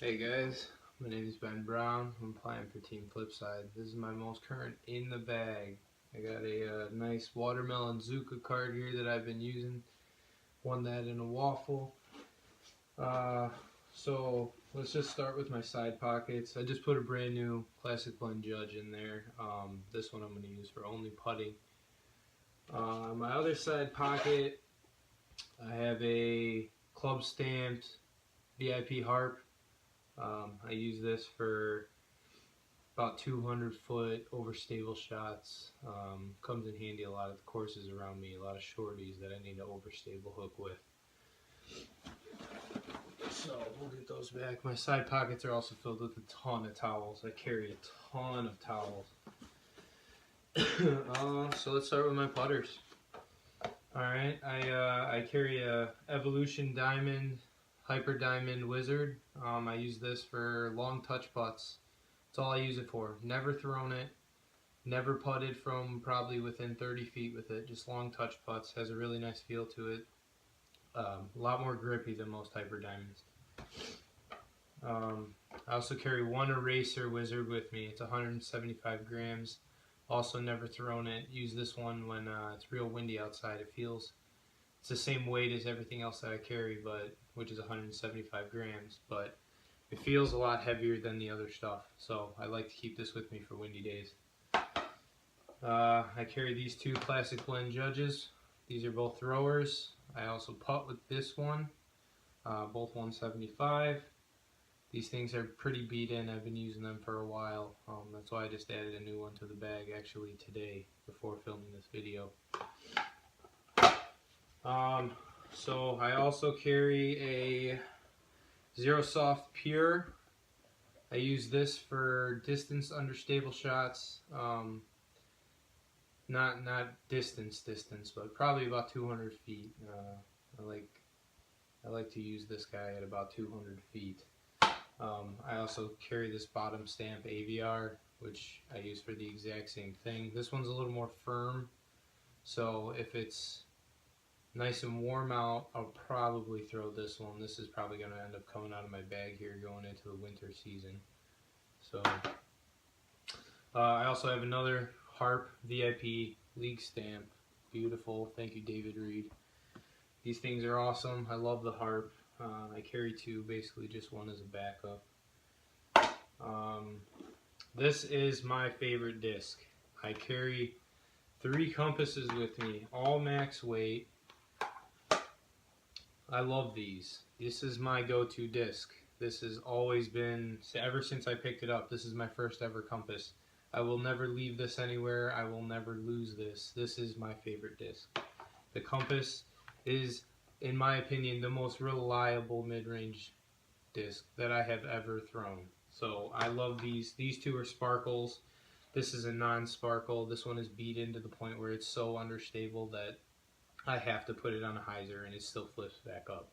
Hey guys, my name is Ben Brown. I'm playing for Team Flipside. This is my most current in the bag. I got a nice watermelon Zuka card here that I've been using. Won that in a waffle. So let's just start with my side pockets. I just put a brand new Classic Blend Judge in there. This one I'm going to use for only putting. My other side pocket, I have a club stamped VIP harp. I use this for about 200 foot overstable shots. Comes in handy a lot of the courses around me, a lot of shorties that I need to overstable hook with. So we'll get those back. My side pockets are also filled with a ton of towels. I carry a ton of towels. So let's start with my putters. Alright, I carry a Evolution Diamond Hyper Diamond Wizard. I use this for long touch putts. That's all I use it for. Never thrown it. Never putted from probably within 30 feet with it. Just long touch putts. Has a really nice feel to it. A lot more grippy than most Hyper Diamonds. I also carry one Eraser Wizard with me. It's 175 grams. Also never thrown it. Use this one when it's real windy outside. It's the same weight as everything else that I carry, which is 175 grams, but it feels a lot heavier than the other stuff, so I like to keep this with me for windy days. I carry these two Classic Blend Judges. These are both throwers. I also putt with this one, both 175. These things are pretty beat in. I've been using them for a while. That's why I just added a new one to the bag actually today before filming this video. So I also carry a Zero Soft Pure. I use this for distance understable shots. Not distance, but probably about 200 feet. I like to use this guy at about 200 feet. I also carry this bottom stamp AVR, which I use for the exact same thing. This one's a little more firm, so if it's nice and warm out, I'll probably throw this one. This is probably going to end up coming out of my bag here going into the winter season. So I also have another Harp VIP League stamp. Beautiful. Thank you, David Reed. These things are awesome. I love the Harp. I carry two, basically just one as a backup. This is my favorite disc. I carry 3 compasses with me, all max weight. I love these. This is my go-to disc. This has always been, ever since I picked it up, this is my first ever compass. I will never leave this anywhere. I will never lose this. This is my favorite disc. The compass is, in my opinion, the most reliable mid-range disc that I have ever thrown. So I love these. These two are sparkles. This is a non-sparkle. This one is beat into the point where it's so understable that I have to put it on a hyzer and it still flips back up.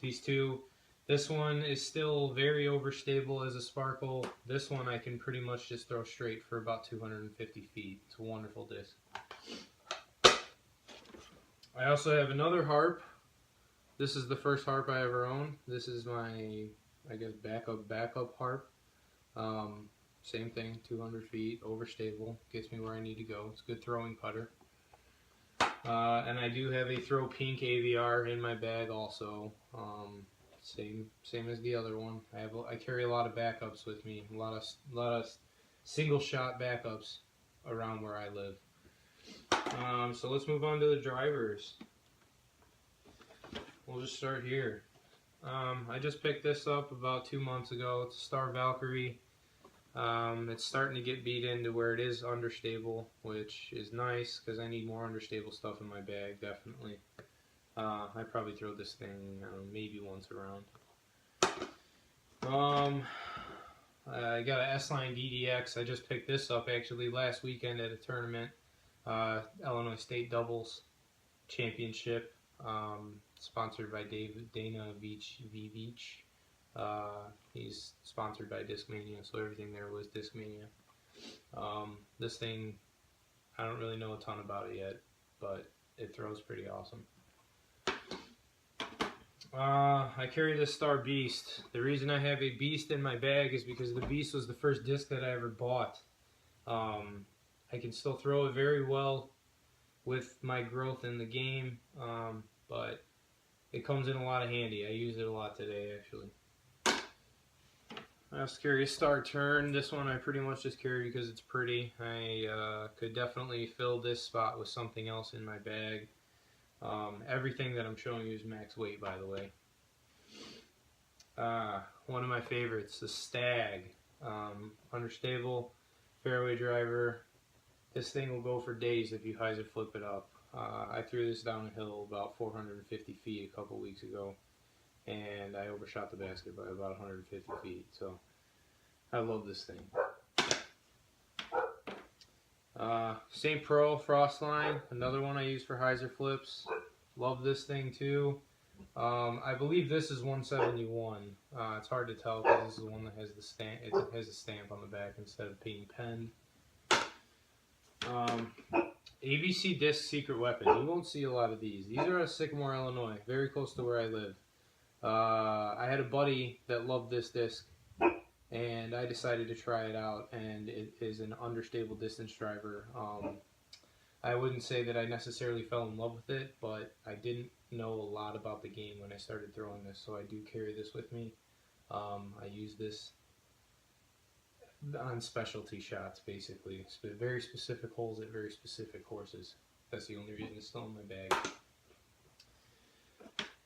These two, this one is still very overstable as a sparkle. This one I can pretty much just throw straight for about 250 feet. It's a wonderful disc. I also have another harp. This is the first harp I ever owned. This is my, I guess, backup harp. Same thing, 200 feet, overstable, gets me where I need to go. It's a good throwing putter. And I do have a Throw Pink AVR in my bag also. Same as the other one. I carry a lot of backups with me. A lot of single shot backups around where I live. So let's move on to the drivers. We'll just start here. I just picked this up about 2 months ago. It's a Star Valkyrie. It's starting to get beat into where it is understable, which is nice because I need more understable stuff in my bag, definitely. I probably throw this thing maybe once around. I got an S-Line DDX. I just picked this up actually last weekend at a tournament, Illinois State Doubles Championship, sponsored by Dana Veach. He's sponsored by Discmania, so everything there was Discmania. This thing, I don't really know a ton about it yet, but it throws pretty awesome. I I carry this Star Beast. The reason I have a Beast in my bag is because the Beast was the first disc that I ever bought. I can still throw it very well with my growth in the game, but it comes in a lot of handy. I use it a lot today, actually. I also carry a Star Turn. This one I pretty much just carry because it's pretty. I could definitely fill this spot with something else in my bag. Everything that I'm showing you is max weight, by the way. One of my favorites, the Stag. Understable, fairway driver. This thing will go for days if you hyzer flip it up. I threw this down a hill about 450 feet a couple weeks ago, and I overshot the basket by about 150 feet, so I love this thing. St. Pro Frostline, another one I use for hyzer flips. Love this thing too. I believe this is 171. It's hard to tell because this is the one that has the stamp. It has a stamp on the back instead of being penned. ABC Disc Secret Weapon. You won't see a lot of these. These are out of Sycamore, Illinois, very close to where I live. I had a buddy that loved this disc, and I decided to try it out, and it is an understable distance driver. I wouldn't say that I necessarily fell in love with it, but I didn't know a lot about the game when I started throwing this, so I do carry this with me. I use this on specialty shots, basically. Very specific holes at very specific courses. That's the only reason it's still in my bag.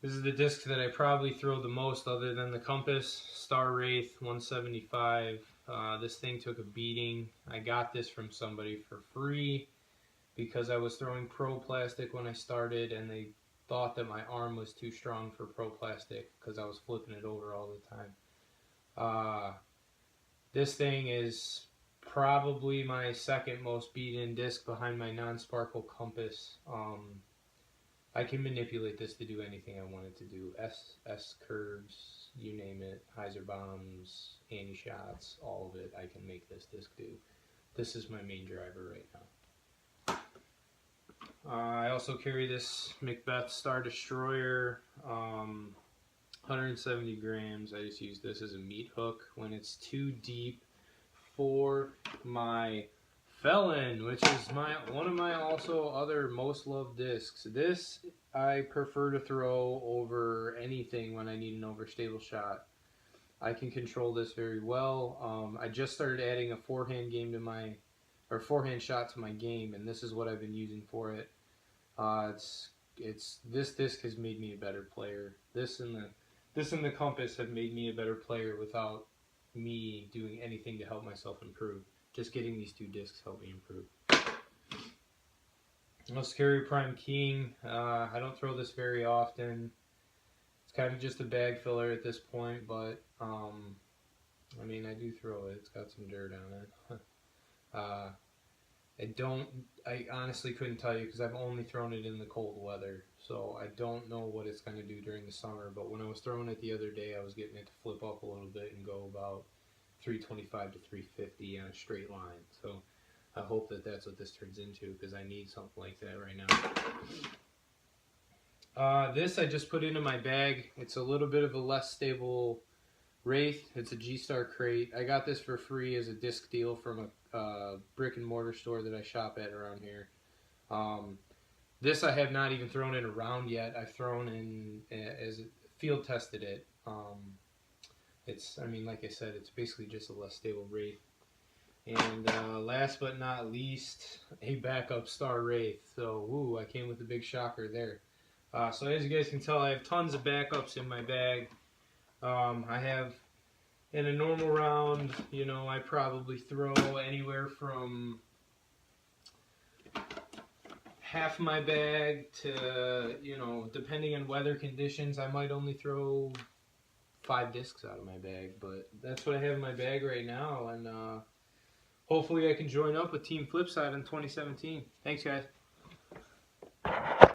This is the disc that I probably throw the most other than the Compass. Star Wraith 175. This thing took a beating. I got this from somebody for free because I was throwing Pro Plastic when I started, and they thought that my arm was too strong for Pro Plastic because I was flipping it over all the time. This thing is probably my second most beat-in disc behind my non-sparkle Compass. I can manipulate this to do anything I want it to do. S curves, you name it, hyzer bombs, anti-shots, all of it I can make this disc do. This is my main driver right now. I also carry this Macbeth Star Destroyer, 170 grams. I just use this as a meat hook when it's too deep for my Felon, which is one of my also other most loved discs. This I prefer to throw over anything when I need an overstable shot. I can control this very well. I just started adding a forehand shot to my game, and this is what I've been using for it. This disc has made me a better player. This and the Compass have made me a better player without me doing anything to help myself improve. Just getting these two discs helped me improve. Let's carry Prime King. I don't throw this very often. It's kind of just a bag filler at this point, but I mean, I do throw it. It's got some dirt on it. I honestly couldn't tell you because I've only thrown it in the cold weather, so I don't know what it's going to do during the summer. But when I was throwing it the other day, I was getting it to flip up a little bit and go about 325 to 350 on a straight line. So I hope that that's what this turns into because I need something like that right now. This I just put into my bag. It's a little bit of a less stable Wraith. It's a G-Star crate. I got this for free as a disc deal from a brick and mortar store that I shop at around here. This I have not even thrown in a round yet. I've thrown in as field tested it. I mean, like I said, it's basically just a less stable Wraith. And last but not least, a backup Star Wraith. So, woo, I came with a big shocker there. So as you guys can tell, I have tons of backups in my bag. I have, in a normal round, you know, I probably throw anywhere from half my bag to, you know, depending on weather conditions, I might only throw 5 discs out of my bag, but that's what I have in my bag right now, and hopefully I can join up with Team Flipside in 2017. Thanks, guys.